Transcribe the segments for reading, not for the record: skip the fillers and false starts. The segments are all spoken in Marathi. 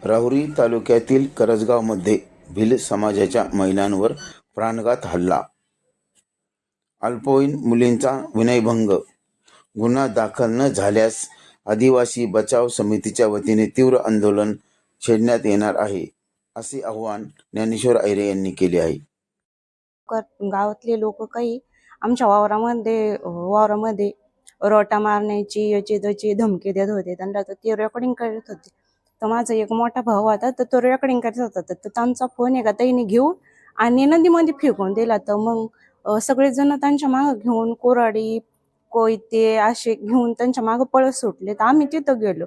राहुरी तालुक्यातील करंजगावमध्ये भिल्ल समाजाच्या महिलांवर प्राणघात हल्ला, अल्पवयीन मुलींचा विनयभंग, गुन्हा दाखल न झाल्यास आदिवासी बचाव समितीच्या वतीने तीव्र आंदोलन छेडण्यात येणार आहे, असे आवाहन ज्ञानेश्वर अहिरे यांनी केले आहे. गावातले लोक काही आमच्या वावरामध्ये रोटा मारण्याची याची त्याची धमकी देत होते. त्यांना तर ते रेकॉर्डिंग करत होते. तर माझा एक मोठा भाऊ होता, तर तो रेकॉर्डिंग करत होता. तर त्यांचा फोन एका ताईने घेऊन आणि नदीमध्ये फेकून दिला. तर मग सगळेजण त्यांच्या मागं घेऊन कोराडी कोयते असे घेऊन त्यांच्या मागं पळत सुटले. तर आम्ही तिथं गेलो.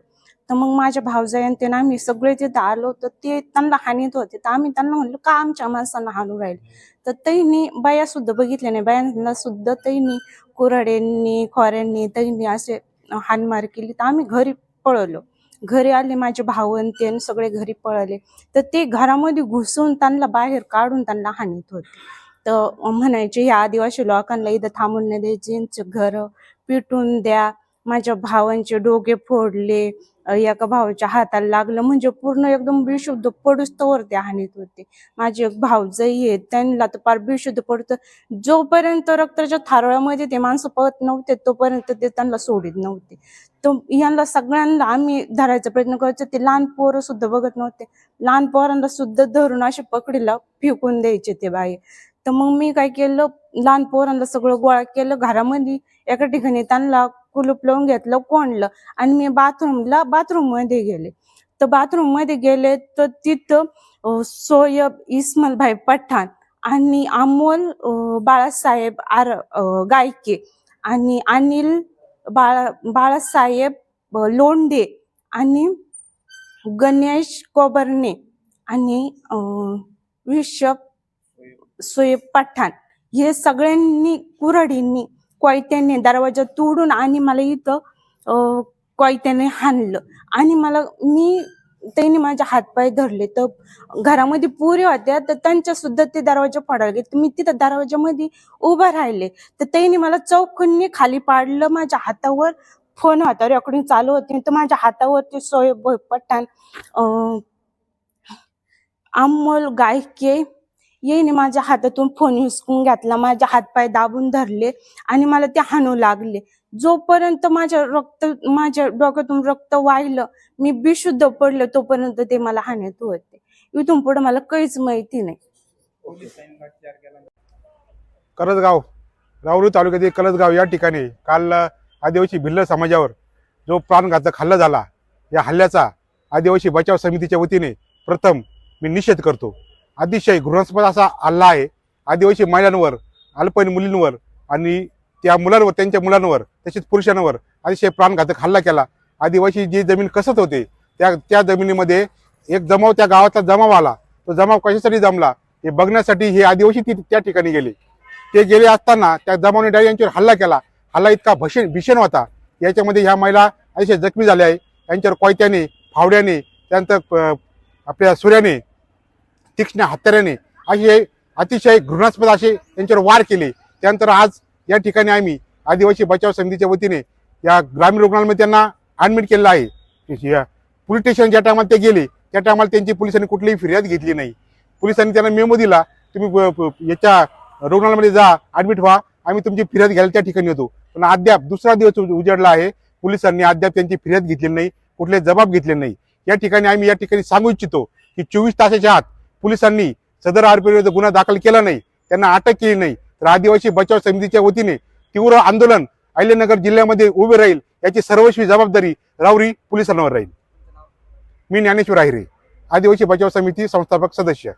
तर मग माझ्या भावजाईन आम्ही सगळे तिथं आलो. तर ते त्यांना हानीत होते. तर आम्ही त्यांना म्हणलो, का आमच्या माणसांना हाणू राहिले? तर त्यांनी बाया सुद्धा बघितल्या नाही. बायांना सुद्धा त्यांनी कुऱ्हाड्यांनी खोऱ्यांनी त्यांनी असे हाणमार केली. तर आम्ही घरी पळलो. घरी आले माझे भाऊ आणि ते सगळे घरी पळाले. तर ते घरामध्ये घुसून त्यांना बाहेर काढून त्यांना हाणीत होते. तर म्हणायचे ह्या आदिवासी लोकांना इथं थांबून नाही द्यायचे, घर पिटून द्या. माझ्या भावांचे डोके फोडले, एका भावाच्या हाताला लागलं, म्हणजे पूर्ण एकदम बेशुद्ध पडूस तोवर ते हानीत होते. माझे एक भाऊजाई आहेत, त्यांना तर फार बेशुद्ध पडतं. जोपर्यंत रक्ताच्या थारोळ्यामध्ये ते माणसं पळत नव्हते तोपर्यंत ते त्यांना सोडित नव्हते. तर यांना सगळ्यांना आम्ही धरायचा प्रयत्न करायचो. ते लहान पोरं सुद्धा बघत नव्हते. लहान पोरांना सुद्धा धरून असे पकडीला फेकून द्यायचे ते बाई. तर मग मी काय केलं, लहान पोरांना सगळं गोळा केलं घरामध्ये. एका ठिकाणी त्यांना कुलूप लावून घेतलं, कोंडलं आणि मी बाथरूम मध्ये गेले. तर बाथरूम मध्ये गेले तर तिथं सोयब इस्मालभाई पठाण आणि अमोल बाळासाहेब गायके आणि अनिल बाळासाहेब लोंढे आणि गणेश कोबरणे आणि विशप सोयब पठाण हे सगळ्यांनी कुऱ्हाडींनी कोयत्याने दरवाजा तोडून आणि मला इथं कोयत्याने हाणलं. आणि त्यांनी माझे हातपाय धरले. तर घरामध्ये पुरी होत्या, तर त्यांच्या सुद्धा ते दरवाजा फोडायला गेले. मी तिथं दरवाजामध्ये उभं राहिले. तर त्यांनी मला चौकून खाली पाडलं. माझ्या हातावर फोन होता, रेकॉर्डिंग चालू होती. तर माझ्या हातावरती सोयब पठाण अमोल गायके येईने माझ्या हातातून फोन हिसकून घेतला, माझे हातपाय दाबून धरले आणि मला ते हाणू लागले. जोपर्यंत माझ्या डोक्यातून रक्त वाहिलं, मी बेशुद्ध पडलं, तोपर्यंत ते मला हाणत होते. इथून पुढे मला काहीच माहिती नाही. करंजगाव, राहुरी तालुक्यातील करंजगाव या ठिकाणी काल आदिवासी भिल्ल समाजावर जो प्राणघातक हल्ला झाला, या हल्ल्याचा आदिवासी बचाव समितीच्या वतीने प्रथम मी निषेध करतो. अतिशय घृणास्पद असा हल्ला आहे. आदिवासी महिलांवर, अल्पवयीन मुलींवर आणि त्या मुलांवर, त्यांच्या मुलांवर तसेच पुरुषांवर अतिशय प्राणघातक हल्ला केला. आदिवासी जी जमीन कसत होते त्या जमिनीमध्ये एक जमाव, त्या गावाचा जमाव आला. तो जमाव कशासाठी जमला हे बघण्यासाठी हे आदिवासी त्या ठिकाणी गेले. ते गेले असताना त्या जमावाने डायरेक्ट यांच्यावर हल्ला केला. हल्ला इतका भीषण होता, याच्यामध्ये ह्या महिला अतिशय जखमी झाल्या आहे. यांच्यावर कोयत्याने, फावड्याने, त्यानंतर आपल्या सूर्याने, तीक्ष्ण हत्याराने असे अतिशय घृणास्पद असे त्यांच्यावर वार केले. त्यानंतर आज या ठिकाणी आम्ही आदिवासी बचाव समितीच्या वतीने या ग्रामीण रुग्णालयामध्ये त्यांना ॲडमिट केलेलं आहे. पोलीस स्टेशन ज्या टायमाला ते गेले त्या टायमाला त्यांची पोलिसांनी कुठलीही फिर्याद घेतली नाही. पोलिसांनी त्यांना मेमो दिला, तुम्ही याच्या रुग्णालयामध्ये जा, ॲडमिट व्हा, आम्ही तुमची फिर्याद घ्यायला त्या ठिकाणी होतो. पण अद्याप दुसरा दिवस उजाडला आहे, पोलिसांनी अद्याप त्यांची फिर्याद घेतली नाही, कुठले जबाब घेतले नाही. या ठिकाणी आम्ही या ठिकाणी सांगू इच्छितो की 24 तासाच्या आत पोलिसांनी सदर आरोपीविरुद्ध गुन्हा दाखल केला नाही, त्यांना अटक केली नाही, तर आदिवासी बचाव समितीच्या वतीने तीव्र आंदोलन अहिल्यानगर जिल्ह्यामध्ये उभे राहील. याची सर्वस्वी जबाबदारी राहुरी पोलिसांवर राहील. मी ज्ञानेश्वर अहिरे, आदिवासी बचाव समिती संस्थापक सदस्य.